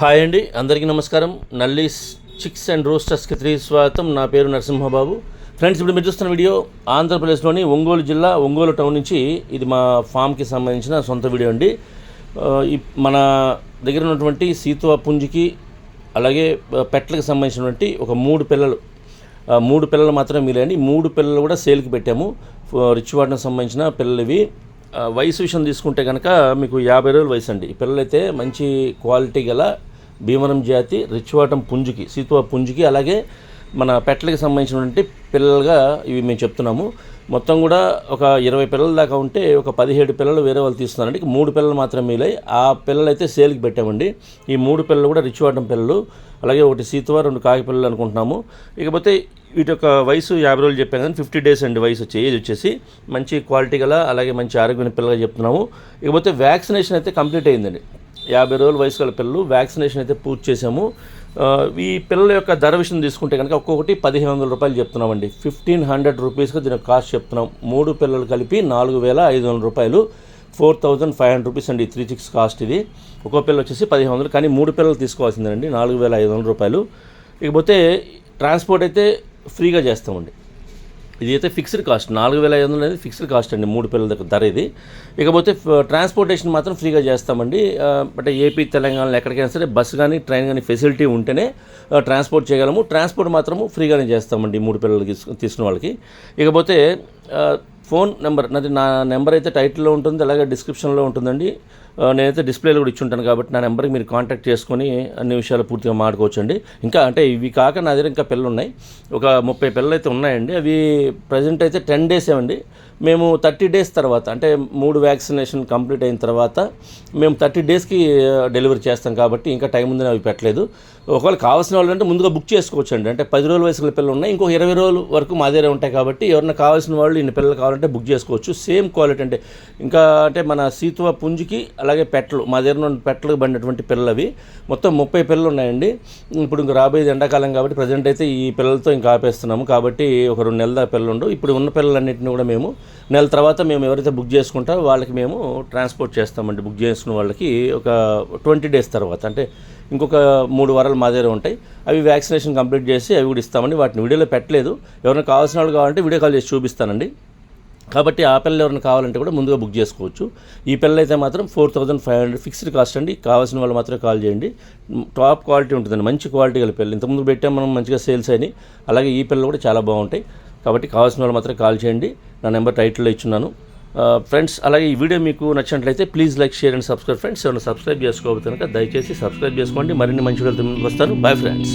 Hi అండి, అందరికీ నమస్కారం. నల్లీస్ చిక్స్ అండ్ రోస్టర్స్కి తిరిగి స్వాగతం. నా పేరు నరసింహబాబు. ఫ్రెండ్స్, ఇప్పుడు మీరు చూస్తున్న వీడియో ఆంధ్రప్రదేశ్లోని ఒంగోలు జిల్లా ఒంగోలు టౌన్ నుంచి. ఇది మా ఫామ్కి సంబంధించిన సొంత వీడియో అండి. మన దగ్గర ఉన్నటువంటి సీతువా పుంజికి అలాగే పెట్టలకు సంబంధించినటువంటి ఒక మూడు పిల్లలు మాత్రమే మిగిలాయండి. 3 పిల్లలు కూడా సేల్కి పెట్టాము. రిచ్ వాటర్కి సంబంధించిన పిల్లలు ఇవి. వయసు విషయం తీసుకుంటే కనుక మీకు 50 రోజుల వయసు అండి. ఈ పిల్లలైతే మంచి క్వాలిటీ గల భీమవరం జాతి రిచ్ వాటం పుంజికి, సీతువా పుంజికి, అలాగే మన పెట్టలకి సంబంధించినటువంటి పిల్లలుగా ఇవి మేము చెప్తున్నాము. మొత్తం కూడా ఒక 20 పిల్లల దాకా ఉంటే ఒక 17 పిల్లలు వేరే వాళ్ళు తీస్తున్నారండి. 3 పిల్లలు మాత్రమే మిగిలాయి. ఆ పిల్లలు అయితే సేల్కి పెట్టామండి. ఈ 3 పిల్లలు కూడా రిచ్ వాటం పిల్లలు, అలాగే ఒకటి సీతువా, 2 కాకి పిల్లలు అనుకుంటున్నాము. ఇకపోతే వీటి యొక్క వయసు 50 రోజులు చెప్పాను కానీ 50 డేస్ అండి వయసు ఏజ్ వచ్చేసి. మంచి క్వాలిటీ గల అలాగే మంచి ఆరోగ్యమైన పిల్లలుగా చెప్తున్నాము. ఇకపోతే వ్యాక్సినేషన్ అయితే కంప్లీట్ అయిందండి. 50 రోజుల వయసు గల పిల్లలు వ్యాక్సినేషన్ అయితే పూర్తి చేసాము. ఈ పిల్లల యొక్క ధర విషయం తీసుకుంటే కనుక ఒక్కొక్కటి 1500 రూపాయలు చెప్తున్నామండి. 1500 రూపీస్గా దీని కాస్ట్ చెప్తున్నాం. 3 పిల్లలు కలిపి 4500 రూపాయలు, 4500 రూపీస్ అండి 3 chicks కాస్ట్. ఇది ఒక్కో పిల్లలు వచ్చేసి 1500, కానీ 3 పిల్లలు తీసుకోవాల్సిందేనండి 4500 రూపాయలు. ఇకపోతే ట్రాన్స్పోర్ట్ అయితే ఫ్రీగా చేస్తామండి. ఇది అయితే ఫిక్స్డ్ కాస్ట్ 4500 అనేది ఫిక్స్డ్ కాస్ట్ అండి 3 పిల్లల ధర ఇది. ఇకపోతే ట్రాన్స్పోర్టేషన్ మాత్రం ఫ్రీగా చేస్తామండి. అంటే ఏపీ తెలంగాణలో ఎక్కడికైనా సరే బస్సు కానీ ట్రైన్ కానీ ఫెసిలిటీ ఉంటేనే ట్రాన్స్పోర్ట్ చేయగలము. ట్రాన్స్పోర్ట్ మాత్రము ఫ్రీగానే చేస్తామండి 3 పిల్లలకి తీసుకున్న వాళ్ళకి. ఇకపోతే ఫోన్ నెంబర్ నా నెంబర్ అయితే టైటిల్లో ఉంటుంది, అలాగే డిస్క్రిప్షన్లో ఉంటుందండి. నేనైతే డిస్ప్లేలో కూడా ఇచ్చి ఉంటాను కాబట్టి నా నెంబర్కి మీరు కాంటాక్ట్ చేసుకొని అన్ని విషయాలు పూర్తిగా మాట్లాడుకోవచ్చండి. ఇంకా అంటే ఇవి కాక నా దగ్గర ఇంకా పిల్లలు ఉన్నాయి, ఒక 30 పిల్లలు అయితే ఉన్నాయండి. అవి ప్రజెంట్ అయితే 10 డేస్ ఏమండి. మేము 30 డేస్ తర్వాత, అంటే 3 వ్యాక్సినేషన్ కంప్లీట్ అయిన తర్వాత మేము 30 డేస్కి డెలివరీ చేస్తాం కాబట్టి ఇంకా టైం ఉందని అవి పెట్టలేదు. ఒకవేళ కావాల్సిన వాళ్ళు అంటే ముందుగా బుక్ చేసుకోవచ్చు అండి. అంటే 10 రోజుల వయసుల పిల్లలు ఉన్నాయి, ఇంకో 20 రోజుల వరకు మా దగ్గర ఉంటాయి కాబట్టి ఎవరైనా కావాల్సిన వాళ్ళు ఇన్ని పిల్లలు కావాలంటే బుక్ చేసుకోవచ్చు. సేమ్ క్వాలిటీ అంటే ఇంకా అంటే మన సీతువా పుంజికి అలాగే పెట్టలు, మా దగ్గర ఉన్న పెట్టలకు పడినటువంటి పిల్లలు అవి మొత్తం 30 పిల్లలు ఉన్నాయండి. ఇప్పుడు ఇంకా రాబోయేది ఎండాకాలం కాబట్టి ప్రజెంట్ అయితే ఈ పిల్లలతో ఇంకా ఆపేస్తున్నాము. కాబట్టి ఒక 2 నెలల దాకా పిల్లలు ఉండవు. ఇప్పుడు ఉన్న పిల్లలన్నింటినీ కూడా మేము నెల తర్వాత మేము ఎవరైతే బుక్ చేసుకుంటారో వాళ్ళకి మేము ట్రాన్స్పోర్ట్ చేస్తామండి. బుక్ చేసుకున్న వాళ్ళకి ఒక 20 డేస్ తర్వాత, అంటే ఇంకొక 3 వారాలు మా దగ్గర ఉంటాయి. అవి వ్యాక్సినేషన్ కంప్లీట్ చేసి అవి కూడా ఇస్తామండి. వాటిని వీడియోలో పెట్టలేదు. ఎవరైనా కావాల్సిన వాళ్ళు కావాలంటే వీడియో కాల్ చేసి చూపిస్తానండి. కాబట్టి ఆ పిల్లలు ఎవరైనా కావాలంటే కూడా ముందుగా బుక్ చేసుకోవచ్చు. ఈ పిల్లలు అయితే మాత్రం 4500 ఫిక్స్డ్ కాస్ట్ అండి. కావాల్సిన వాళ్ళు మాత్రమే కాల్ చేయండి. టాప్ క్వాలిటీ ఉంటుందండి, మంచి క్వాలిటీ గల పిల్లలు. ఇంతకుముందు పెట్టాం మనం, మంచిగా సేల్స్ అయినాయి. అలాగే ఈ పిల్లలు కూడా చాలా బాగుంటాయి. కాబట్టి కావాల్సిన వాళ్ళు మాత్రం కాల్ చేయండి. నా నెంబర్ టైటిల్లో ఇచ్చున్నాను. ఫ్రెండ్స్, అలాగే ఈ వీడియో మీకు నచ్చినట్లయితే please like, share and subscribe. Friends, ఎవరైనా సబ్స్క్రైబ్ చేసుకోకపోతే కనుక దయచేసి సబ్స్క్రైబ్ చేసుకోండి. మరిన్ని మంచి వీడియోలతో ముందుకు వస్తాను. Bye friends.